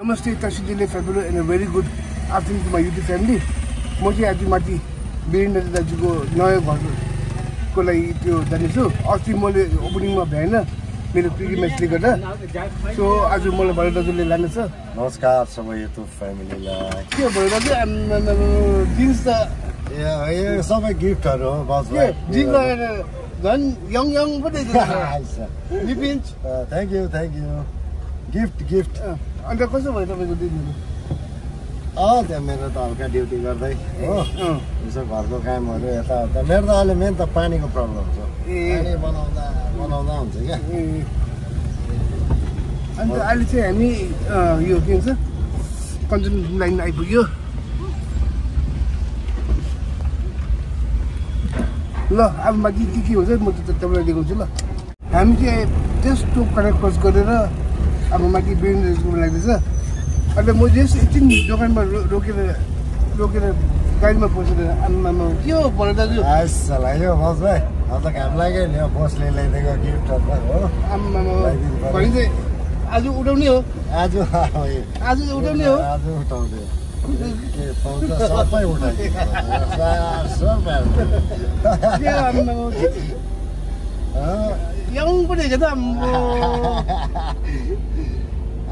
Namaste, Tashidile Fabulous and a very good afternoon to my YouTube family. म चाहिँ आज माथि वीरेन्द्र दाजुको नयाँ घरको लागि त्यो जानेछु। अस्ति मैले ओपनिङमा भ्याएन मेरो क्रिकेट म्याचले गर्दा। सो आज मलाई भरे दाजुले लानेछ। नमस्कार सबै युट्युब फ्यामिलीलाई। के भयो दाजु जिन्स त यो सबै गिफ्टहरु हो बसलाई। जिन्स लगाएर झन् यङ यङ पो देखिन्छ। लिपिन्च थ्यांक यू गिफ्ट अन्त कसो भयो तपाईको दिनहरु? त्यहाँ मेरो त हल्का ड्युटी गर्दै हो यसो घरको कामहरु यताउता। मेरो त अहिले मेन त पानीको प्रब्लम छ। पानी बनाउँदा हुन्छ क्या। अन्त अहिले चाहिँ हामी यो के भन्छ कञ्चन लाइन आइपुग्यो। ल अब माथि के हुन्छ म तपाईँलाई देखाउँछु। ल हामी चाहिँ त्यस्तो कनेक्ट क्रस गरेर अब माथि वीरेन्द्रको लाग्दैछ। अन्त म जस्ट एकछिन दोकानमा रोकेर गाडीमा बसेर आम्मामा के हो भन दाजु? लाग्यो बस भाइ अब त घाम लाग्यो नि बसले ल्याइदिएको गिफ्टहरु हो। आम्मामा भने चाहिँ आज उठाउने हो? आज उठाउने हो? आज उठाउँदै के पाउँछ सबै उठाइदिन्छ। यङ पनि हेर त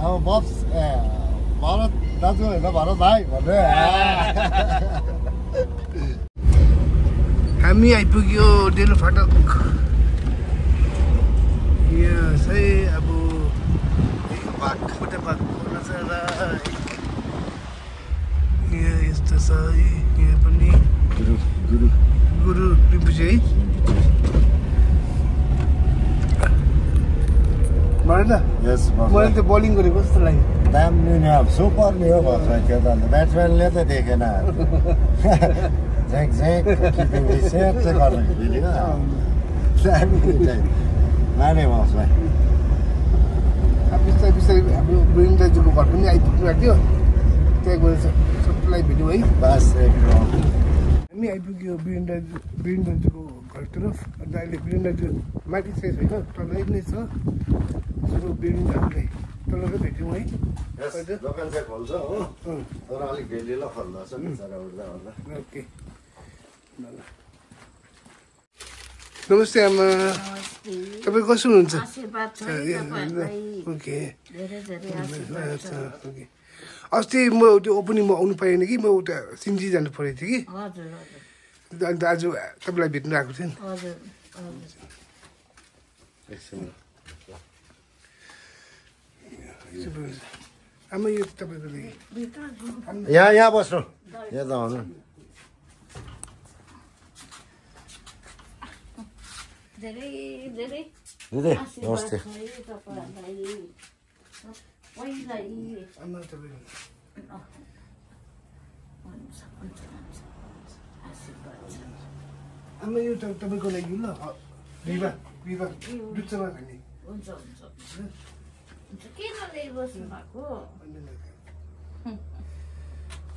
अब बस भरत दाजु होइन भरत भाइ भन्दै हामी आइपुग्यो डेलो फाटक। यहाँ चाहिँ अब बाघ खोल्न छ र यहाँ यस्तो छ है। यहाँ पनि गुरु रिम्पुचे है भन त। मैले त बलिङ गरेको जस्तो लाग्यो। दामी नि अब सुपर नि हो भन्छ त्यो त ब्याट्सम्यानले त देखेन। झ्याक किपिङ सेट चाहिँ गर्नु फेरि लाने भन्छ भाइ। अब बिस्तारै हाम्रो वीरेन्द्र दाजुको घर पनि आइपुग्नु आँट्यो। त्यहाँ गएर सबैलाई भेट्यौँ है। बस हामी आइपुग्यो वीरेन्द्र दाजुको घरतर्फ। अन्त अहिले वीरेन्द्र दाजु माथि चाहिँ छैन तलै नै छ। सो वीरेन्द्र दाजुलाई तलकै भेट्यौँ है। दोकान चाहिँ खोल्छ हो तर अलिक ढिलो खोल्दछ बिचरा उठ्दा ओके नमस्ते आमा। तपाईँ कसो हुनुहुन्छ? ओके अस्ति म त्यो ओपनिङमा आउनु पाएन कि म उता सिन्जी जानु परेको थियो कि। अन्त आज तपाईँलाई भेट्नु आएको थियो नि। आमा यो तपाईँको लागि यहाँ बस्नु यहाँ त आउनु। नमस्ते आमा यो तपाईँको लागि ल बिहिबार दुधसँग खाने।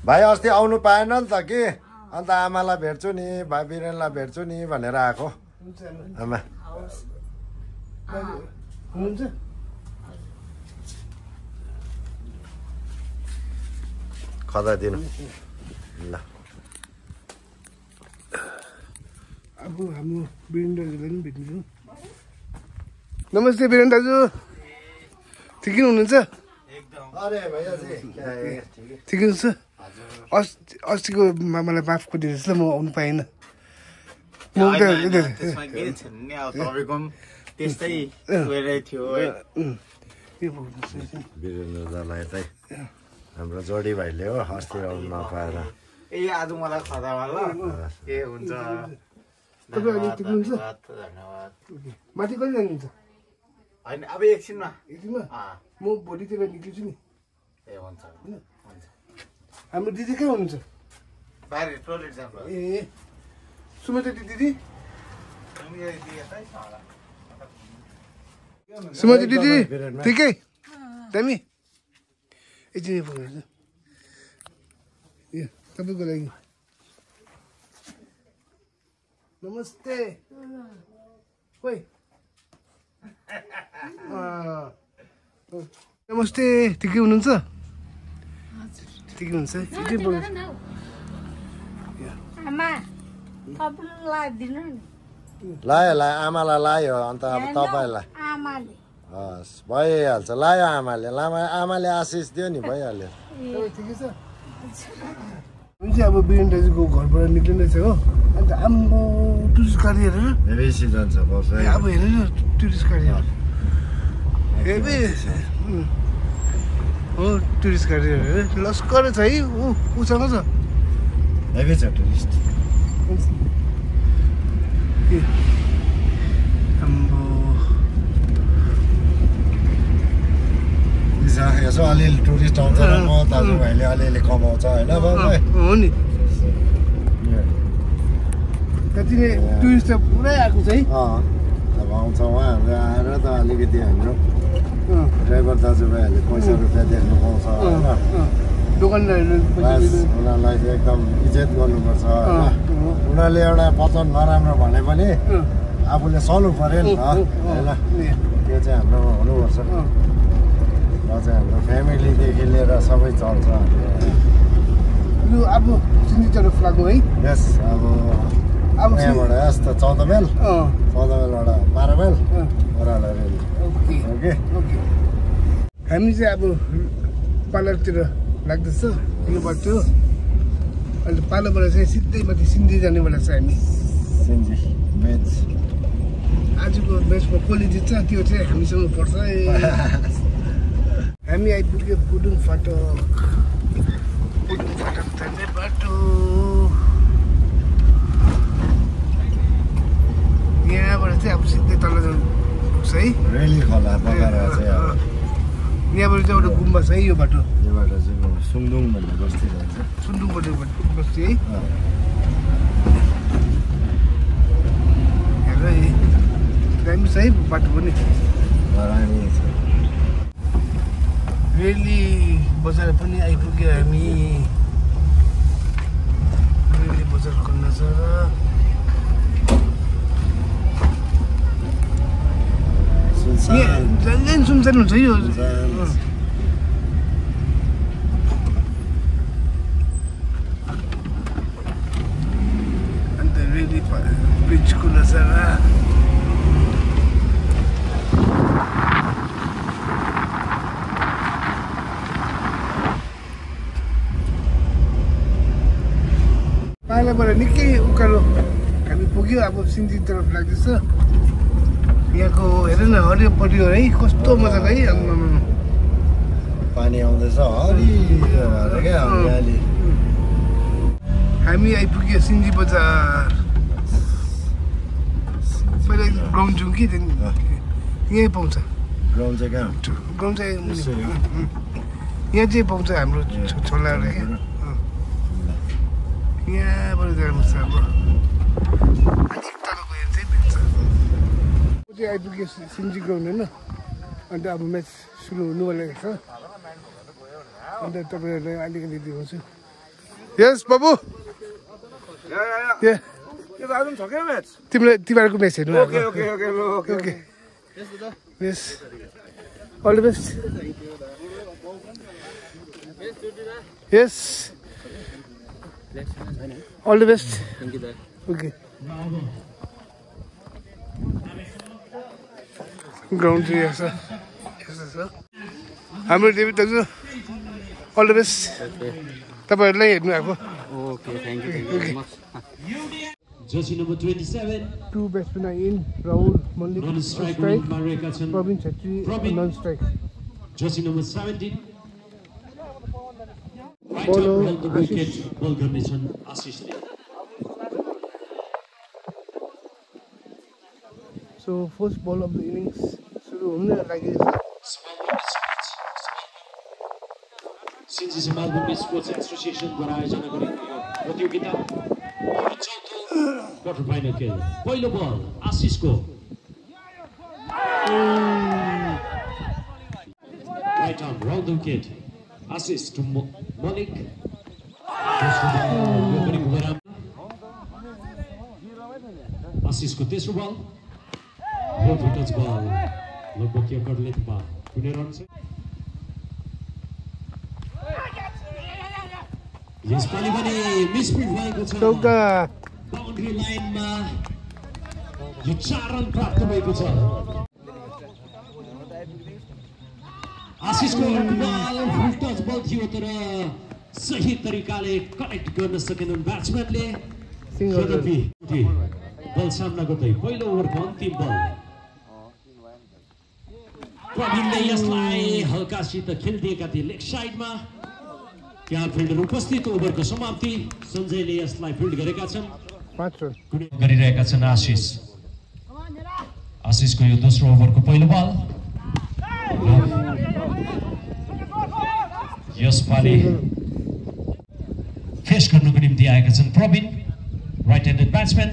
भाइ अस्ति आउनु पाएन नि त कि अन्त आमालाई भेट्छु नि भाइ वीरेन्द्रलाई भेट्छु नि भनेर आएको। आमा हुनुहुन्छ? खदा दिनु ल। अब हाम्रो वीरेन्द्र दाजुलाई पनि भेट्नु। नमस्ते वीरेन्द्र दाजु, ठिकै हुनुहुन्छ? ठिकै हुनुहुन्छ? अस्तिको मलाई माफ गरिदिनुहोस् ल म आउनु पाएन। वीरेन्द्रलाई चाहिँ हाम्रो जोडी भाइले हो अस्ति आउनु नपाएर। आज मलाई खदामा ल के हुन्छ। माथि कहिले जानुहुन्छ? होइन अब एकछिनमा म भोलितिर निक्लिन्छु नि। ए हुन्छ हाम्रो दिदी कहाँ हुनुहुन्छ? बाहिर टोइलेट जानु। ए सुमति दिदी सुमति दिदी ठिकै दामी एकछिन पुग्नुहुन्छ ए तपाईँको लागि। नमस्ते खोइ नमस्ते ठिकै हुनुहुन्छ? ठिकै हुन्छ यति बोल्नु आमा तपाईँलाई दिनु नि लायो आमालाई लायो अन्त अब तपाईँलाई आमाले हस् भइहाल्छ लायो आमाले आशिष दियो नि भइहाल्यो ठिकै छ जुन चाहिँ अब बिरेन दाजुको घरबाट निक्लिँदैछ हो अन्त आम्बो टुरिस्ट गाडी हेरेर धेरै सिजन छ बस अब हेरेर टुरिस्ट गाडी हेभी हो टुरिस्ट गाडी हेरेर लस्कर छ है उसँग छ हेभी छ टुरिस्ट आम्बो यसो अलिअलि टुरिस्ट आउँछ र म दाजुभाइले अलिअलि कमाउँछ होइन हो नि कति नै टुरिस्ट त पुरै आएको छ है अब आउँछ उहाँहरू आएर त अलिकति हाम्रो ड्राइभर दाजुभाइहरूले पैसा रुपियाँ देख्नु पाउँछ होइन दोकानदारहरू उनीहरूलाई चाहिँ एकदम इज्जत गर्नुपर्छ होइन उनीहरूले एउटा वचन नराम्रो भने पनि आफूले सहनु पऱ्यो नि त होइन त्यो चाहिँ हाम्रो हुनुपर्छ र चाहिँ हाम्रो फ्यामिलीदेखि लिएर सबै चल्छ यो अब सिन्जीतर्फ लाग्नु है यस अब यहाँबाट यस्तो 14 माइल 14 माइलबाट 12 माइल ओह्रालो रेली ओके हामी चाहिँ अब पार्लरतिर लाग्दैछ यो बाटो अन्त पार्लरबाट चाहिँ सिधै माथि सिन्धी जानेवाला छ हामी सिन्जी म्याच आजको म्याचमा कसले जित्छ त्यो चाहिँ हामीसँग पर्छ हामी आइपुग्यो पुदुङ फाटक जाने बाटो यहाँबाट चाहिँ अब सिधै तल जानुपर्छ है रेली खोला बगाएर चाहिँ अब यहाँबाट चाहिँ एउटा गुम्बा छ है यो बाटो योबाट चाहिँ सुङदुङ भन्ने बस्ती रहन्छ सुन्दुङबाट बस्ती है दामी छ है बाटो पनि रानी छ रेली बजार पनि आइपुग्यो हामी रेली बजार खन्न छ झन् सुनसान हुन्छ यो अन्त रेली ब्रिजको नजारा पालाबाट निकै उकालो हामी पुग्यो अब सिन्जी तर्फ लाग्दैछ यहाँको हेर न हरियो परियो है कस्तो मजाको है पानी आउँदैछ हरियो क्या हरियाली हामी आइपुग्यो सिन्जी बजार पहिला ग्राउन्ड जाउँ कि यहीँ पाउँछ ग्राउन्ड चाहिँ कहाँ ग्राउन्ड चाहिँ यहाँ चाहिँ पाउँछ हाम्रो छोलाहरू क्या यहाँबाट जानुपर्छ अब अलिक तल गयो चाहिँ भेट्छ चाहिँ आइपुग्यो सिन्जी ग्राउन्ड होइन अन्त अब म्याच सुरु हुनुवाला छ अन्त तपाईँहरूलाई अलिकति देखाउँछु यस बाबु तिमीलाई तिमीहरूको म्याच हेर्नु okay yes all the best yes All the best. Thank you, Dad. Okay. Ground here, sir. Yes, sir. हाम्रो डेभिड दाजु all the best. तपाईहरुलाई हेर्नु आएको. Okay, thank you very much. Jersey number 27. Two batsmen are in. Rahul Malik on strike. Praveen Chetri non-strike. Jersey number 17. Follow the wicket, ball condition, assist. So first ball of the innings सुरु हुन लागेछ Since is Melbourne Sports Association द्वारा आयोजना गरिएको यो प्रतियोगिता चौथो quarter final खेल पहिलो बल आशिषको right arm round the wicket assist to Malik आशिषको तेस्रो बल बहुत टच बल लगभग किपरले कुनै रन छ यसपालि पनि मिसफिट भएको छ चौका बाउन्ड्री लाइनमा यो 4 रन प्राप्त भएको छ आशिषको बल फुल टच बल थियो तर सही तरिकाले कनेक्ट गर्न सकेनन् ब्याट्सम्यानले बल सामना गर्दै पहिलो ओभरको अन्तिम बल प्रवीणले यसलाई हल्कासित खेलिदिएका थिए लेग साइडमा त्यहाँ फिल्डर उपस्थित ओभरको समाप्ति सञ्जयले यसलाई फिल्ड गरेका छन् 5 रन गरिरहेका छन् आशिषको यो दोस्रो ओभरको पहिलो बल यसपालि फेस गर्नको निम्ति आएका छन् प्रवीण राइट ह्यान्डेड ब्याट्सम्यान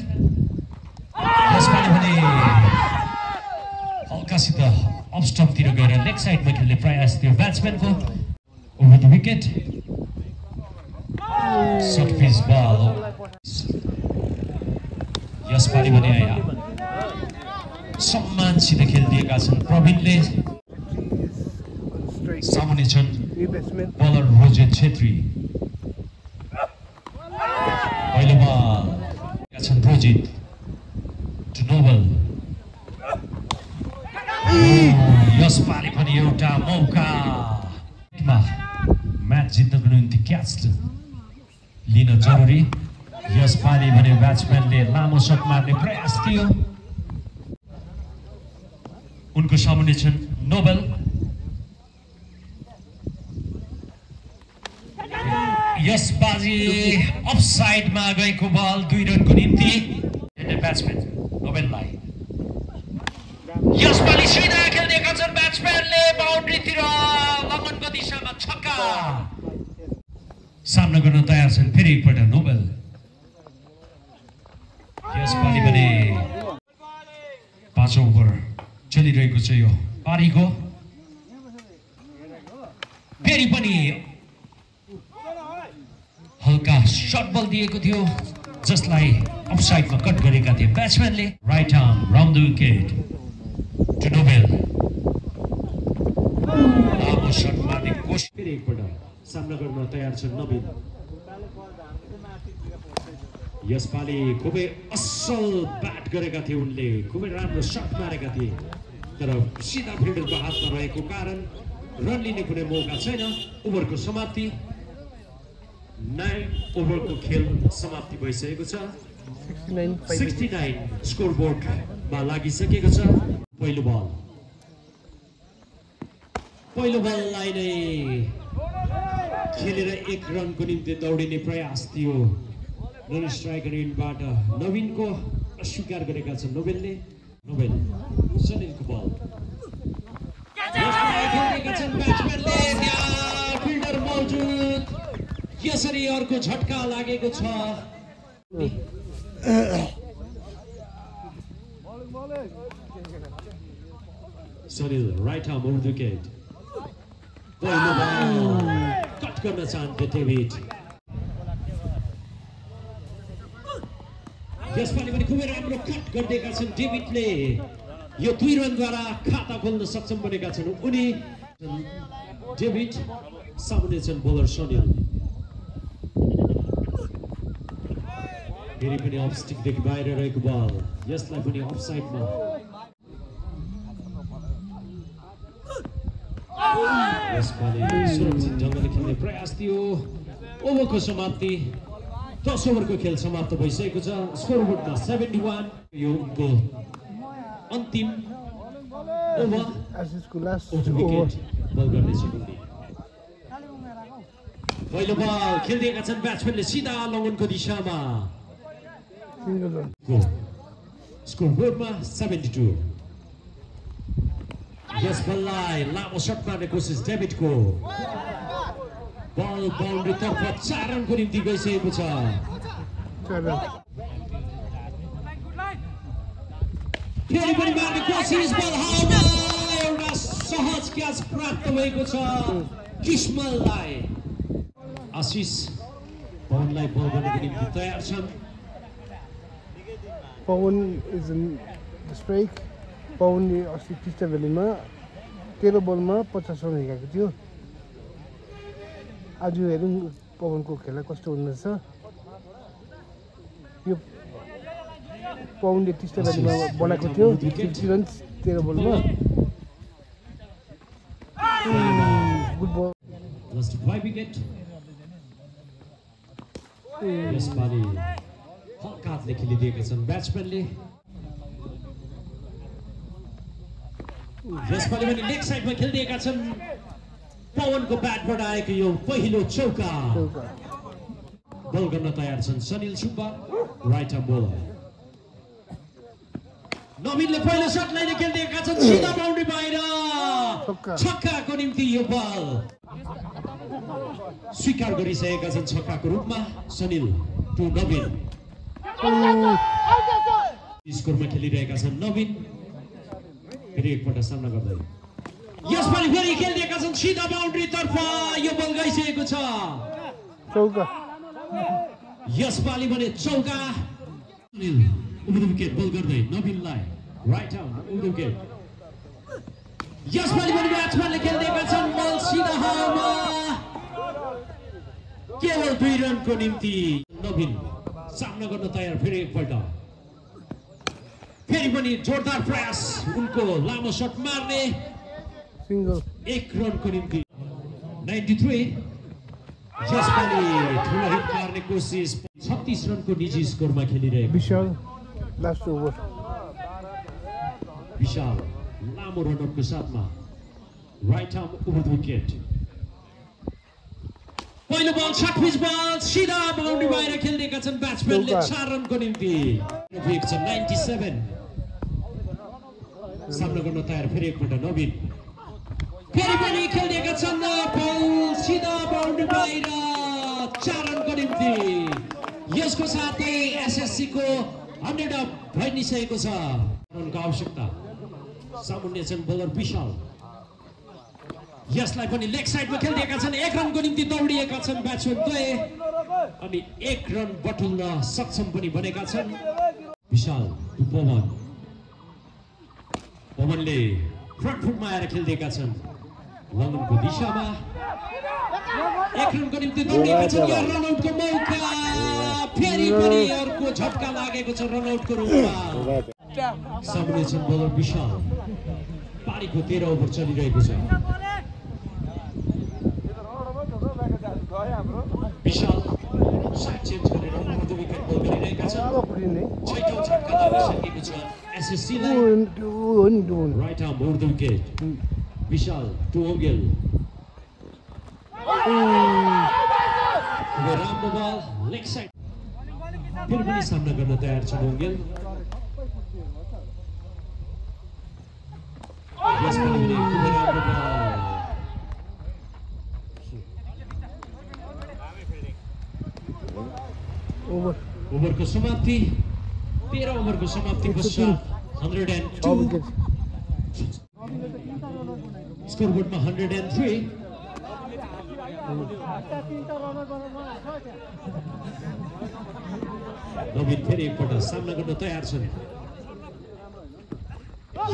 यसपालि भने हल्कासित अफ स्टम्पतिर गएर लेग साइडमा खेल्ने प्रयास थियो ब्याट्सम्यानको over the wicket short pitch ball यसपालि भने सम्मानसित खेलिदिएका छन् प्रवीणले सामुने छन् बलर रोजेन छेत्री पहिलो बल छन् रोजित टु नोबल यसपालि पनि एउटा मौका म्याच जित्नको निम्ति क्याच लिन जरुरी यसपालि भने ब्याट्सम्यानले लामो सट मार्ने प्रयास थियो उनको सामुने छन् नोबल यसबाजी अफसाइडमा गएको बल 2 रनको निम्ति ब्याट्सम्यान नोबेललाई यसपालि सिधा खेलिदिएका छन् ब्याट्सम्यानले बाउन्ड्रीतिर लङ्घनको दिशामा छक्का सामना गर्न तयार छन् फेरि एकपल्ट नोबेल यसपालि भने 5 ओभर चलिरहेको छ यो पारीको फेरि पनि हल्का शट बल दिएको थियो जसलाई अफसाइडमा कट गरेका थिए ब्याट्सम्यानले right arm round the wicket to Nobel लामो शट मार्ने कोसिस फेरि एकपल्ट सामना गर्न तयार छन् नवीन यसपालि खुबै असल ब्याट गरेका थिए उनले खुबै राम्रो शट मारेका थिए तर सिधा फिल्डरको हातमा रहेको कारण रन लिने कुनै मौका छैन ओभरको समाप्ति 9 ओभरको खेल समाप्ति भइसकेको छ 69 स्कोरबोर्डमा लागिसकेको छ पहिलो बललाई नै खेलेर 1 रनको निम्ति दौडिने प्रयास थियो रन स्ट्राइकर इन्डबाट नवीनको अस्वीकार गरेका छन् नोबेल सनिलको बल फिल्डर मौजुद यसरी अर्को झट्का लागेको छ Sanil right arm over the wicket cut गर्न चाहन्थे डेभिड यसपालि पनि खुबै राम्रो कट गरिदिएका छन् डेभिडले यो 2 रनद्वारा खाता खोल्न सक्षम बनेका छन् उनी डेभिड सामुने छन् बोलर सनिल फेरि पनि अफ स्टिकदेखि बाहिर रहेको बल यसलाई पनि अफ साइडमा यसपालि सुरक्षित ढङ्गले खेल्ने प्रयास थियो ओभरको समाप्ति 10 ओभरको खेल समाप्त भइसकेको छ स्कोरबोर्डमा 71 यो उनको अन्तिम ओभर आशिषको लास्ट विकेट बल गर्नेछ पहिलो बल खेलिदिएका छन् ब्याट्सम्यानले सिधा लङ्घनको दिशामा स्कोरबोर्डमा 72 यस बललाई लामो सट मार्ने कोसिस डेभिडको बल बाउन्ड्री तर्फ 4 रनको निम्ति गइसकेको छ फेरि पनि मार्ने कोसिस बल हाउमा एउटा सहज क्याच प्राप्त भएको छ किस्मललाई आशिष पवनलाई बल गर्नको निम्ति तयार छन् पवन इज इन स्ट्राइक पवनले अस्ति टिस्टा भ्यालीमा 13 बलमा 50 रन हिँडेको थियो आज हेरौँ पवनको खेला कस्तो हुँदछ यो पवनले टिस्टा भ्यालीमा बनाएको थियो 50 रन्स 13 बलमा गुड बल Last 5 wicket. यसपालि हल्का हातले खेलिदिएका छन् ब्याट्सम्यानले यसपालि पनि लेग साइडमा खेलिदिएका छन् पवनको ब्याटबाट आएको यो पहिलो चौका बल गर्न तयार छन् Sanil Subba right arm bowler नवीनले पहिलो शट लाइन खेलिदिएका छन् सिधा बाउन्ड्री बाहिर छक्काको निम्ति यो बल स्वीकार गरिसकेका छन् छक्काको रूपमा सनिल टु नवीन स्कोरमा खेलिरहेका छन् नवीन फेरि एकपल्ट सामना गर्दै यसपालि फेरि खेलिदिएका छन् सिधा बाउन्ड्री तर्फ यो बल गइसकेको छ चौका यसपालि भने चौका विकेट बल गर्दै नवीनलाई राइट आर्म विकेट यसपालि पनि ब्याट्सम्यानले खेलिदिएका छन् बल सिधा हावामा केवल 2 रनको निम्ति नवीन सामना गर्न तयार फेरि एकपल्ट फेरि पनि जोरदार प्रयास उनको लामो शट मार्ने सिंगल 1 रनको निम्ति 93 यसपालि ठुलो हिट मार्ने कोसिस 36 रनको निजी स्कोरमा खेलिरहेको विशाल लास्ट ओभर विशाल लामो रनअपको साथमा right arm over the wicket पहिलो बल शट पिच बल सिधा बाउन्ड्री बाहिर खेलिदिएका छन् ब्याट्सम्यानले 4 रनको निम्ति 97 सामना गर्न तयार फेरि एकपल्ट नवीन फेरि पनि खेलिदिएका छन् बल सिधा बाउन्ड्री बाहिर 4 रनको निम्ति यसको साथै एसएससी को 100 अप भइसकेको छ रनको आवश्यकता सामुन्ने छन् बोलर विशाल यसलाई पनि लेग साइडमा खेलिदिएका छन् 1 रनको निम्ति दौडिएका छन् ब्याट्सम्यान द्वय अनि 1 रन बटुल्न सक्षम पनि बनेका छन् विशाल पवनले फ्रन्ट फुटमा आएर खेलिदिएका छन् लङ्गनको दिशामा 1 रनको निम्ति दौडिएका छन् यो रनआउटको मौका फेरि पनि अर्को झट्का लागेको छ रनआउटको रूपमा सामने छन् बोलर विशाल पारीको 13 ओभर चलिरहेको छ विशाल साइड चेन्ज गरेर अर्को विकेट बल गरिरहेका छन् छैटौं झट्का लागिसकेको छ एसएससी लाई right arm over the wicket Vishal to ओगेल राम्रो बल लेग साइड फेरि पनि सामना गर्न तयार छ ओगेल यसपालि पनि राम्रो बल ओभरको समाप्ति 13 ओभरको समाप्ति पश्चात 102 स्कोरबोर्डमा 103 नवीन फेरि एकपल्ट सामना गर्न तयार छन्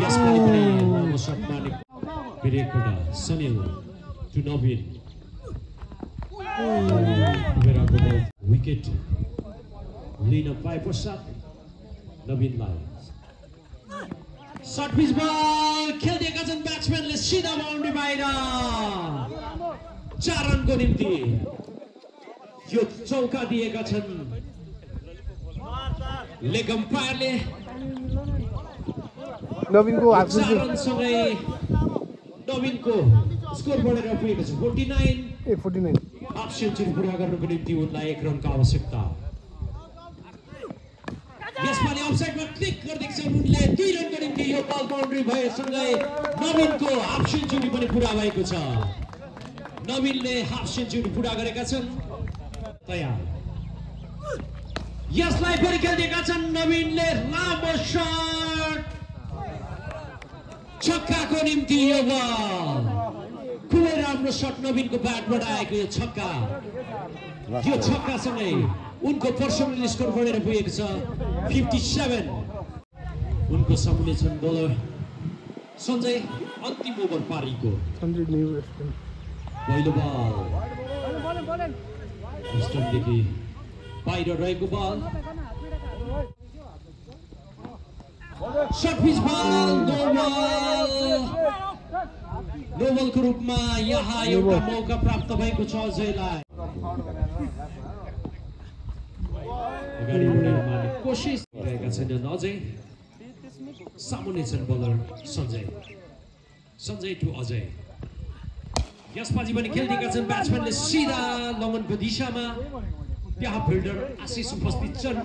यसपालि पनि लामो शट मार्ने फेरि एकपल्ट सनिल टु नवीन विकेट लिन पाए पश्चात नवीनलाई शट पिच बल खेलिदिएका छन् ब्याट्सम्यानले सिधा बाउन्ड्री बाहिर 4 रनको निम्ति यो चौका दिएका छन् लेग अम्पायरले नवीनको 4 रनसँगै नवीनको स्कोर बढेर पुगेको छ 49 हाफ सेन्चुरी पुरा गर्नको निम्ति उनलाई 1 रनको आवश्यकता यसपालि अफसाइडमा क्लिक गरिदिएको छ उनले 2 रनको निम्ति यो बल बाउन्ड्री भएसँगै नवीनको हाफ सेन्चुरी पनि पुरा भएको छ नवीनले हाफ सेन्चुरी पुरा गरेका छन् तयार यसलाई फेरि खेलिदिएका छन् नवीनले लामो शट छक्काको निम्ति यो बल खुबै राम्रो शट नवीनको ब्याटबाट आएको यो छक्का यो छक्कासँगै उनको पर्सनल स्कोर बढेर पुगेको छ 57 उनको सामुन्ने छन् बोलर सञ्जय अन्तिम ओभर पारीको पहिलो बल स्टम्पदेखि बाहिर रहेको बल सर्ट पिच बल नोबलको रूपमा यहाँ एउटा मौका प्राप्त भएको छ अजयलाई अगाडि बढेर मार्ने कोसिस गरेका छैनन् अजय सामुन्ने छन् बलर सञ्जय टु अजय यसपछि पनि खेलिदिएका छन् ब्याट्सम्यानले सिधा लङ्गनको दिशामा त्यहाँ फिल्डर आशिष उपस्थित छन्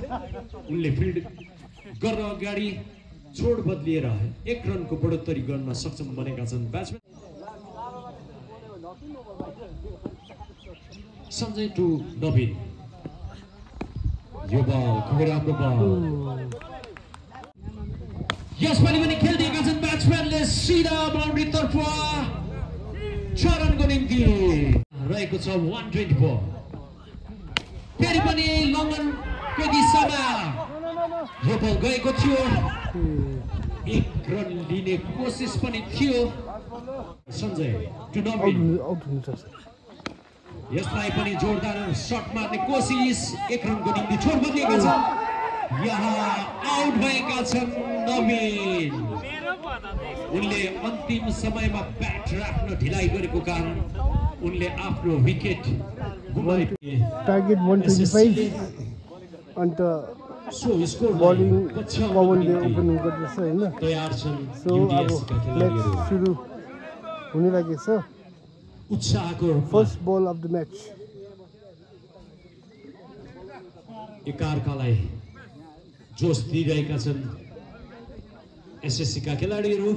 उनले फिल्ड गर्न अगाडि छोड बदलिएर 1 रनको बढोत्तरी गर्न सक्षम बनेका छन् ब्याट्सम्यान सञ्जय टु नवीन यो बल खुबै राम्रो बल यसपालि पनि खेलिदिएका छन् ब्याट्सम्यानले सिधा बाउन्ड्री तर्फ 6 रनको निम्ति रहेको छ 124 फेरि पनि लङ्गनको दिशामा यो बल गएको थियो 1 रन लिने कोसिस पनि थियो सञ्जय टु नवीन यसलाई पनि जोरदार शट मार्ने कोसिस 1 रनको निम्ति छोड बदलिएका छन् यहाँ आउट भएका छन् नवीन उनले अन्तिम समयमा ब्याट राख्न ढिलाइ गरेको कारण उनले आफ्नो विकेट गुमाए टार्गेट 125 अन्त सो स्कोर बलिङ पवनले ओपनिङ गर्दैछ हैन तयार छन् सो अब म्याच सुरु हुने लागेको छ उत्साहको first ball of the match एकार्कालाई जोस दिइरहेका छन् एसएससी का खेलाडीहरू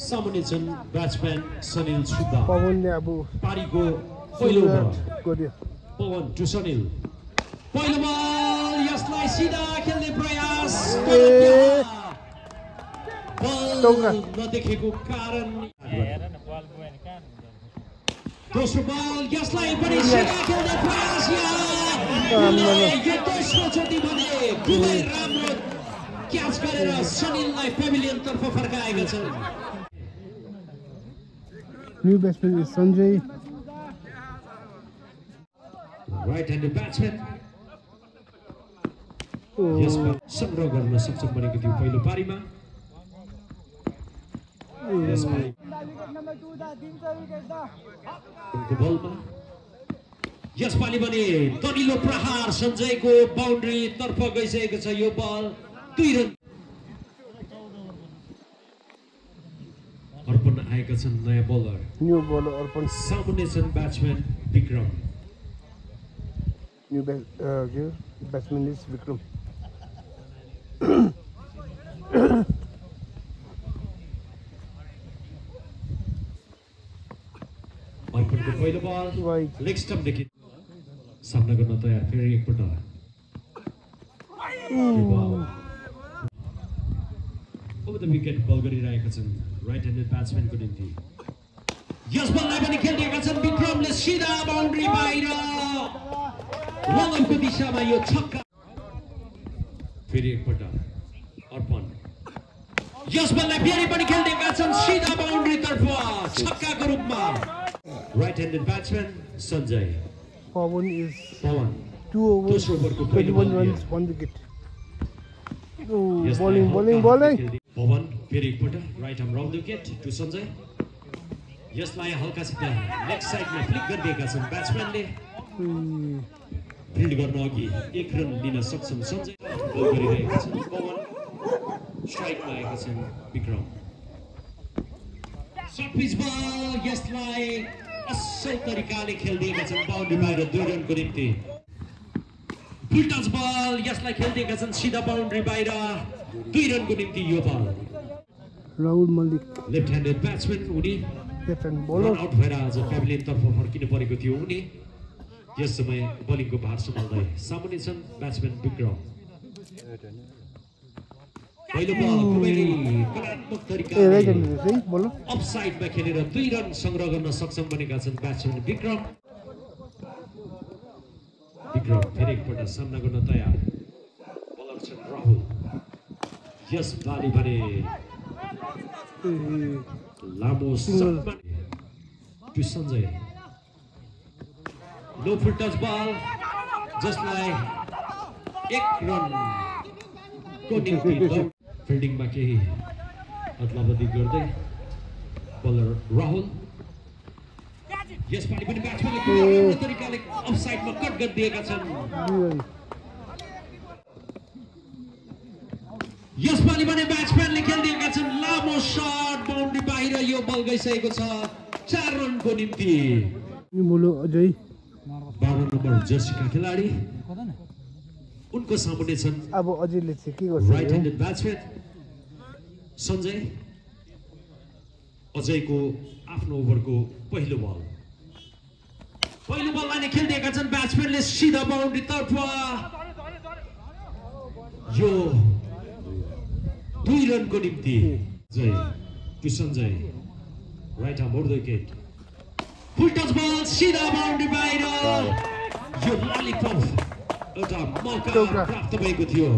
सामुन्ने छन् ब्याट्सम्यान सनिल सुब्बा पवनले अब पारीको पहिलो बल गर्यो पवन टु सनिल पहिलो बल यसलाई सिधा खेल्ने प्रयास बल नदेखेको कारण दोस्रो बल यसलाई पनि सिधा खेल्ने प्रयास यो दोस्रो चोटि भने खुबै राम्रो क्याच गरेर सनिललाई पेभिलियन तर्फ फर्काएका छन् new batsman Sanjay right handed batsman यसमा संग्रह गर्न सक्षम बनेको थियो पहिलो पारीमा बलमा यसपालि पनि तनिलो प्रहार सञ्जयको बाउन्ड्री तर्फ गइसकेको छ यो बल 2 रन अर्पण आएका छन् नयाँ बलर न्यू बलर अर्पण सामुन्ने छन् batsman Vikram new batsman is Vikram अर्पणको पहिलो बल लेग स्टम्पदेखि सामना गर्न तयार फेरि एकपल्ट अब त विकेट बल गरिरहेका छन् राइट ह्यान्डेड ब्याट्सम्यानको निम्ति यस बललाई पनि खेलिदिएका छन् विक्रमले सिधा बाउन्ड्री बाहिर लङ्गनको दिशामा यो छक्का फेरि एकपल्ट अर्पण यस बललाई फेरि पनि खेलिदिएका छन् सिधा बाउन्ड्री तर्फ छक्काको रूपमा right handed batsman Sanjay Pawan is 2 दोस्रो ओभरको 21 runs 1 wicket bowling पवन फेरि एकपल्ट right arm round the wicket to Sanjay यसलाई हल्कासित लेग साइडमा फ्लिक गरिदिएका छन् ब्याट्सम्यानले फिल्ड गर्न अघि 1 रन लिन सक्षम सञ्जय बल गरिरहेका छन् पवन स्ट्राइकमा आएका छन् विक्रम सर्ट पिच बल यसलाई असल तरिकाले खेलिदिएका छन् बाउन्ड्री बाहिर 2 रनको निम्ति फुल टच बल यसलाई खेलिदिएका छन् सिधा बाउन्ड्री बाहिर 2 रनको निम्ति यो ball Rahul Mallik left handed batsman उनी लेफ्ट ह्यान्ड बलर आउट भएर आज पेभिलियन तर्फ फर्किनु परेको थियो उनी यस समय बलिङको भार सम्हाल्दै सामुन्ने छन् ब्याट्सम्यान विक्रम पहिलो बल खुबै कलात्मक तरिकाले अफसाइडमा खेलेर 2 रन संग्रह गर्न सक्षम बनेका छन् ब्याट्सम्यान विक्रम फेरि एकपल्ट सामना गर्न तयार बलर छन् राहुल यस बाली भने लामो सन्जय लो फुट टच बल जसलाई 1 रन को निम्ति फिल्डिङमा केही अदलाबदली गर्दै बलर राहुल यसपालि पनि ब्याट्सम्यानले कुनै राम्रो तरिकाले अफसाइडमा कट गरिदिएका छन् यसपालि पनि ब्याट्सम्यानले खेलिदिएका छन् लामो शट बाउन्ड्री बाहिर यो बल गइसकेको छ 4 रनको निम्ति मुलो अझै 12 नम्बर जर्सीका खेलाडी उनको सामुन्ने छन् अब अझैले चाहिँ के गर्छ राइट ह्यान्डेड ब्याट्सम्यान सञ्जय अजयको आफ्नो ओभरको पहिलो बललाई नै खेलिदिएका छन् ब्याट्सम्यानले सिधा बाउन्ड्री तर्फ यो 2 रनको निम्ति Jay to Sanjay right arm over the wicket full touch ball सिधा बाउन्ड्री बाहिर यो ललिपप एउटा मौका प्राप्त भएको थियो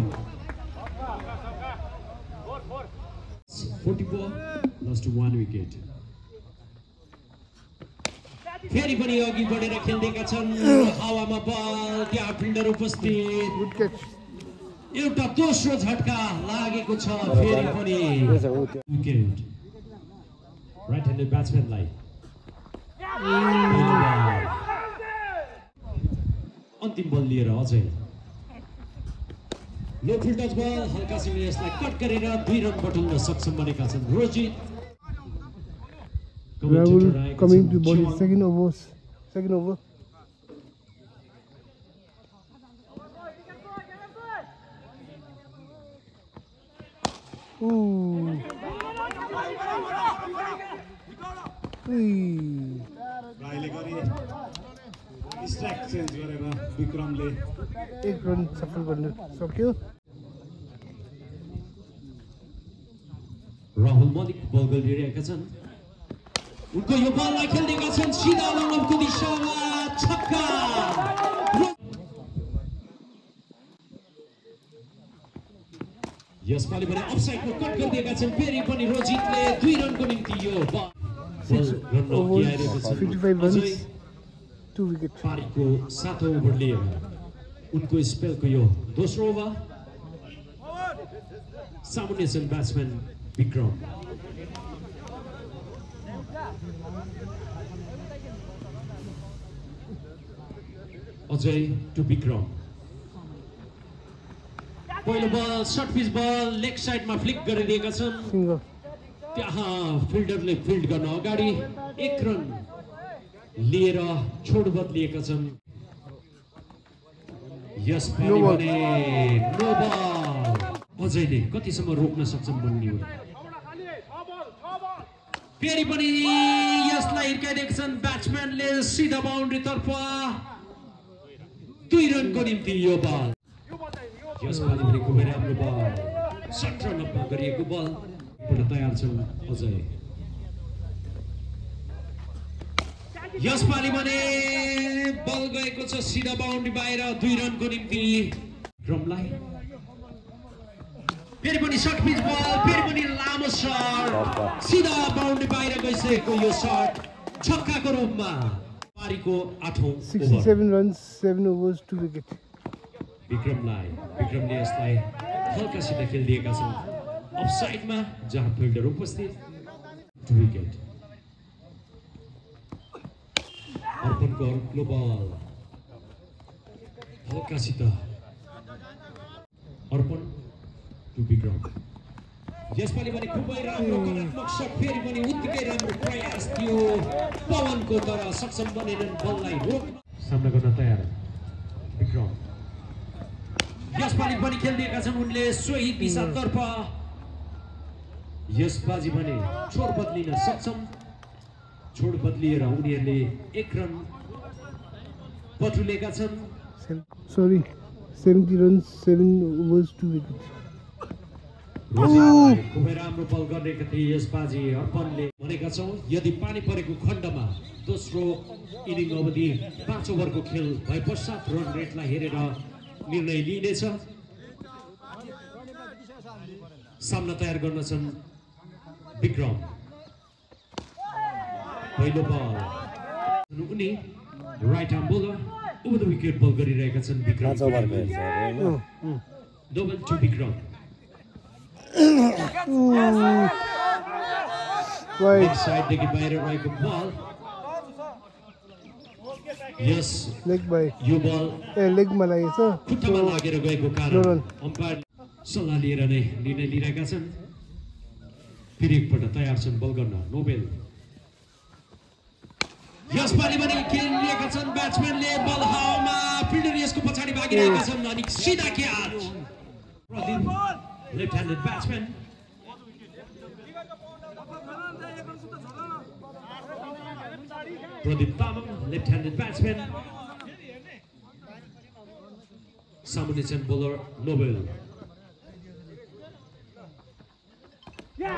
44 lost to 1 wicket फेरि पनि अघि बढेर खेल्दैका छन् हावामा बल त्यहाँ फिल्डर उपस्थित गुड क्याच एउटा दोस्रो झट्का लागेको छ फेरि पनि विकेट राइट ह्यान्डेड ब्याट्सम्यानलाई अन्तिम बल लिएर अझै लो फुल टच बल हल्कासँग यसलाई कट गरेर 2 रन बटुल्न सक्षम बनेका छन् Rojit Rahul coming to ball his second over. Ooh. राईले गरे स्ट्राइक चेन्ज गरेर विक्रमले 1 रन सफल गर्न सक्यो राहुल मलिक बल गरिरहेका छन् उनको यो बललाई खेल्दैका छन् सिधा लङको दिशामा छक्का यसपालि पनि अफसाइडमा कट गरिदिएका छन् फेरि पनि रोजितले 2 रनको निम्ति यो बल 55 runs 2 wicket पारीको 7औं ओभर लिएर उनको स्पेलको यो दोस्रो ओभर सामुन्ने छन् ब्याट्सम्यान विक्रम अजय टु विक्रम पहिलो बल सर्ट पिच बल लेग साइडमा फ्लिक गरिदिएका छन् सिंगल त्यहाँ फिल्डरले फिल्ड गर्न अगाडि 1 रन लिएर छोड बदलिएका छन् यसपालि भने नो बल अजयले कतिसम्म रोक्न सक्षम बन्ने हो फेरि पनि यसलाई हिर्काइदिएका छन् ब्याट्सम्यानले सिधा बाउन्ड्री तर्फ 2 रनको निम्ति यो बल यसपालि पनि खुबै राम्रो बल 17 रनमा गरिएको बल तयार छन् अजय यसपालि भने बल गएको छ सिधा बाउन्ड्री बाहिर 2 रनको निम्ति क्रमलाई फेरि पनि सर्ट पिच बल फेरि पनि लामो शट सिधा बाउन्ड्री बाहिर गइसकेको यो शट छक्काको रूपमा पारीको 8औं 67 runs 7 overs 2 wicket विक्रमले यसलाई हल्कासित खेलिदिएका छन् अफसाइडमा जहाँ फिल्डर उपस्थित 2 विकेट अर्पणको अर्को बल हल्कासित अर्पण टु विक्रम यसपालि पनि खुबै राम्रो कलात्मक शट फेरि पनि उत्तिकै राम्रो प्रयास थियो पवनको तर सक्षम बनेनन् बललाई रोक्न सामना गर्न तयार विक्रम यसपालि पनि खेलिदिएका छन् उनले सोही दिशातर्फ यसबाजी भने छोड बदलिन सक्षम छोड बदलिएर उनीहरूले 1 रन बटुलेका छन् 70 runs 7 overs 2 wicket खुबै राम्रो बल गरेका थिए यसबाजी अर्पणले भनेका छौँ यदि पानी परेको खण्डमा दोस्रो इनिङ अवधि 5 ओभरको खेल भए पश्चात रन रेटलाई हेरेर निर्णय लिइनेछ सामना तयार गर्न छन् विक्रम पहिलो बल उनी right arm bowler over the wicket ball गरिरहेका छन् विक्रम डबल टु विक्रम साइडदेखि बाहिर रहेको बल यस लेग बाई यो बल लेगमा लागेछ खुट्टामा लागेर गएको कारण अम्पायर सल्लाह लिएर नै निर्णय लिइरहेका छन् फेरि एकपल्ट तयार छन् बल गर्न नोबेल यसपालि पनि खेलिरहेका छन् ब्याट्सम्यानले बल हावामा फिल्डर यसको पछाडि भागिरहेका छन् अनि सिधा catch Pradeep left handed batsman Pradeep Tamang left handed batsman सामुन्ने छन् बोलर नोबेल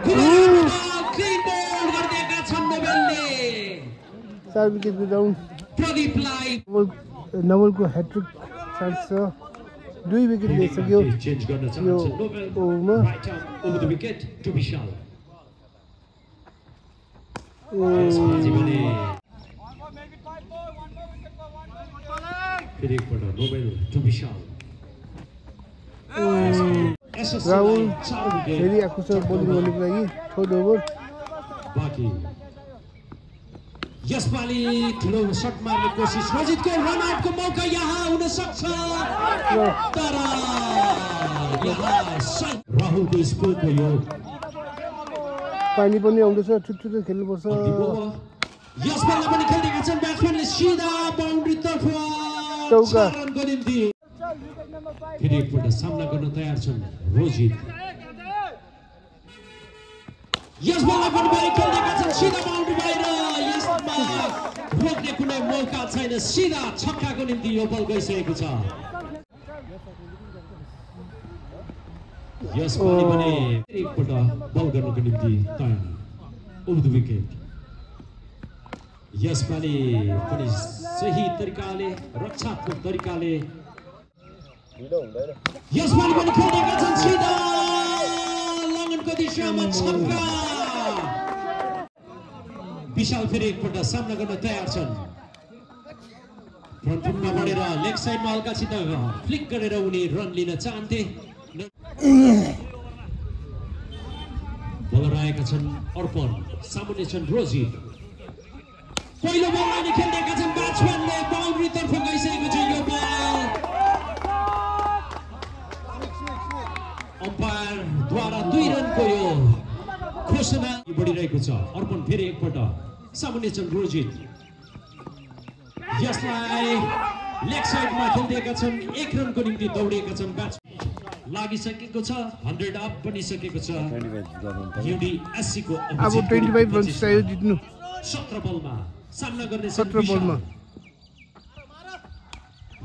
क्लिन बोल्ड गरिदिएका छन् नोबेलले 4 विकेट डाउन प्रदीपलाई नवलको ह्याट्रिक चान्स छ 2 विकेट लिइसक्यो चेन्ज गर्न यो चाहन्छ नोबेल ओभरमा right arm over the wicket to Vishal यसपछि भने फेरि एकपल्ट नोबेल टु विशाल राहुल फेरि आएको छ बोलिङ गर्नुको लागि थर्ड ओभर बाँकी यसपालि ठुलो सट मार्ने कोसिस रजितको रन आउटको मौका यहाँ हुन सक्छ तर राहुलको स्कोरको यो पानी पनि आउँदैछ ठुल्ठुलो खेल्नुपर्छ यसपालि पनि खेलिरहेका छन् ब्याट्सम्यानले सिधा बाउन्ड्रीतर्फ चौका रनको निम्ति फेरि एकपल्ट सामना गर्न तयार छन् रोजित यस बललाई पनि बाहिर खेलिरहेका छन् सिधा बाउन्ड्री बाहिर यसमा रोक्ने कुनै मौका छैन सिधा छक्काको निम्ति यो बल गइसकेको छ यसपालि पनि एकपल्ट बल गर्नको निम्ति तयार ओभर द विकेट यसपालि पनि सही तरिकाले रक्षात्मक तरिकाले यसपालि पनि खेलिरहेका छन् सिधा लङ्गनको दिशामा छक्का विशाल फेरि एकपल्ट सामना गर्न तयार छन् फ्रन्ट फुटमा बढेर लेग साइडमा हल्कासित फ्लिक गरेर उनी रन लिन चाहन्थे बलर आएका छन् अर्पण सामुन्ने छन् रोजित पहिलो बललाई नै खेलिरहेका छन् ब्याट्सम्यानले बाउन्ड्रीतर्फ गइसकेको छ यो बल अम्पायरद्वारा 2 रनको यो घोषणा बढिरहेको छ अर्पण फेरि एकपल्ट सामुन्ने छन् रोजित यसलाई लेग साइडमा खेलिदिएका छन् 1 रनको निम्ति दौडिएका छन् ब्याट्सम्यान लागिसकेको छ 100 अप पनि सकेको छ युडीएससी को अब 25 रन चाहियो जित्नु 17 बलमा सामना गर्ने 17 बलमा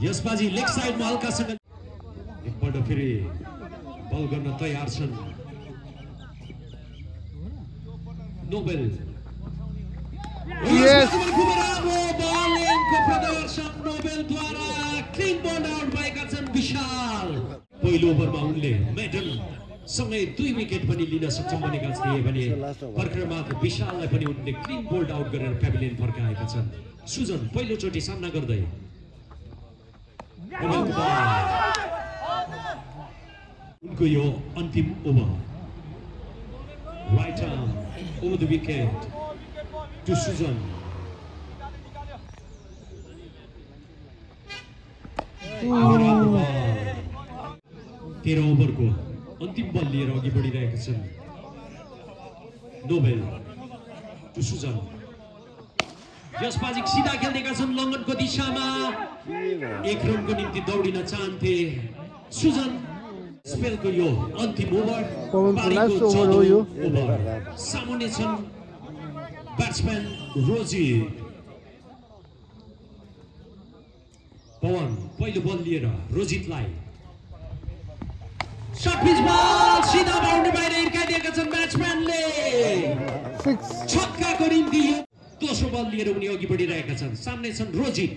यसपछि लेग साइडमा हल्कासँग एकपल्ट फेरि बल गर्न तयार छन् नोबेल यस बलिङको प्रदर्शन नोबेलद्वारा क्लिन बल आउट भएका छन् विशाल पहिलो ओभरमा उनले मेडन सँगै 2 विकेट पनि लिन सक्षम बनेका थिए भने भर्खरमात्र विशाललाई पनि उनले क्लिन बोल्ड आउट गरेर पेभिलियन फर्काएका छन् सुजन पहिलोचोटि सामना गर्दै उनको यो अन्तिम over right arm over the wicket to Sujan 13 ओभरको अन्तिम बल लिएर अघि बढिरहेका छन् नोबेल टु सुजन यसपछि सिधा खेल्दैका छन् लङ्गनको दिशामा 1 रनको निम्ति दौडिन चाहन्थे सुजन स्पेलको यो अन्तिम ओभर सामुन्ने छन् ब्याट्सम्यान रोजित पवन पहिलो बल लिएर रोजितलाई शॉट पिच बल सीधा बाउन्ड्री बाहिर हिर्काइदिएका छन् ब्याट्सम्यानले छक्काको निम्ति यो दोस्रो बल लिएर उनी अघि बढिरहेका छन् सामने छन् रोजित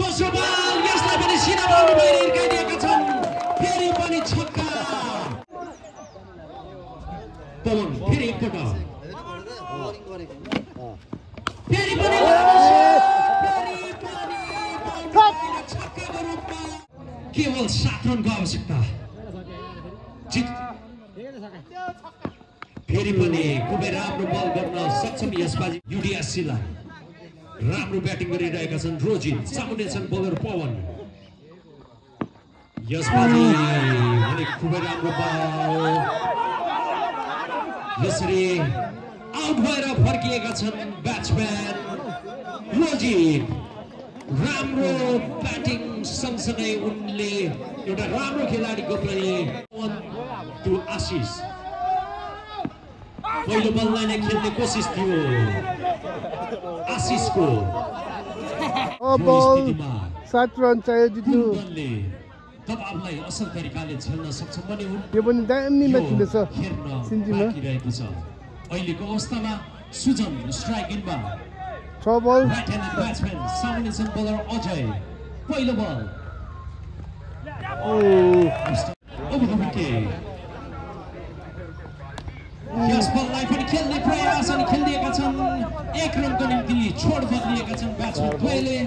दोस्रो बल यसलाई पनि सीधा बाउन्ड्री बाहिर हिर्काइदिएका छन् फेरि पनि छक्का पवन फेरि एकपल्ट फेरि पनि केवल 7 रनको आवश्यकता। फेरि पनि खुबै राम्रो बल गर्न सक्षम यसपालि युडिएससीलाई। राम्रो ब्याटिङ गरिरहेका छन् रोजित, सामुन्ने छन् बोलर पवन। यसपालि भने खुबै राम्रो बल, यसरी आउट भएर फर्किएका छन् ब्याट्सम्यान रोजित। राम्रो ब्याटिङ सँगसँगै उनले एउटा राम्रो खेलाडीको पनि टु आशिष पहिलो बललाई नै खेल्ने कोसिस थियो आशिषको। 7 रन चाहियो जित्नु। दबावलाई असल तरिकाले खेल्न सक्षम पनि हुन्। यो पनि दामी म्याच हुँदैछ सिन्जीमा। अहिलेको अवस्थामा सुजन स्ट्राइक इनमा 6 बल। राइट ह्यान्डेड ब्याट्सम्यान सामुन्ने छन् बोलर अजय। पहिलो बल यस बललाई पनि खेल्ने प्रयास अनि खेलिदिएका छन्। 1 रनको निम्ति छोड बदलिएका छन् ब्याट्सम्यान द्वयले।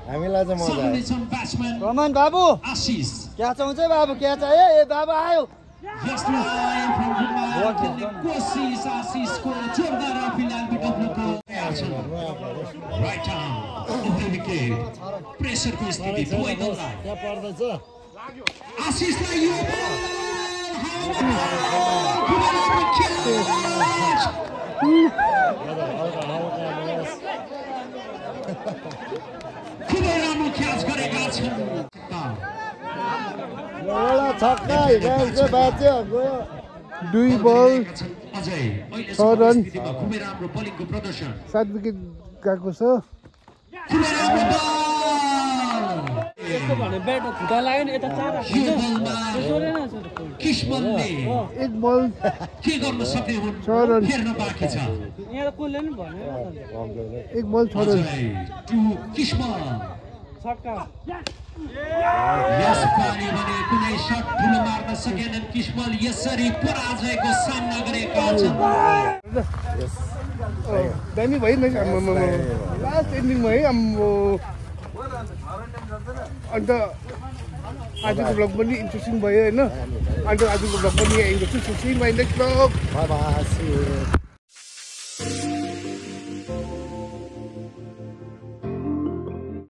हामीलाई चाहिँ मजा सामुन्ने छन् ब्याट्सम्यान रमन बाबु आशिष। क्या चाहन्छ बाबु क्या चाहियो ए बाबु आयो यसलाई खेल्ने कोसिस आशिषको जोरदार फिलहाल विकल्पको राइट आर्म ओभर विकेट। प्रेसरको स्थिति दुवै दललाई। त्यहाँ पर्दैछ आशिषलाई यो खुबै राम्रो क्याच गरेका छन्। एउटा छक्का हिँड्छ बाँच्यो गयो। 2 बल अजय 6 रन। खुबै राम्रो बलिङको प्रदर्शन। 7 विकेट गएको छ। खुबै राम्रो बल। यस्तो भने ब्याट खुट्टा लाग्यो नि यता 4 किस्मतले 1 बल के गर्न सक्ने हुन् 6 रन। हेर्न बाँकी छ। यहाँ कसले नि भन्यो 1 बल 6 रन। अजय टु किस्मत। छक्का यसपालि भने कुनै सट ठुलो मार्न सकेनन् किस्मत। यसरी पराजयको सामना गरेका छन्। दामी भयो म्याच। लास्ट एन्डिङमा है आम्बो। अन्त आजको ब्लग पनि इन्ट्रेस्टिङ भयो होइन। अन्त आजको ब्लग पनि यहीँ गर्छु। Next blog. बाबा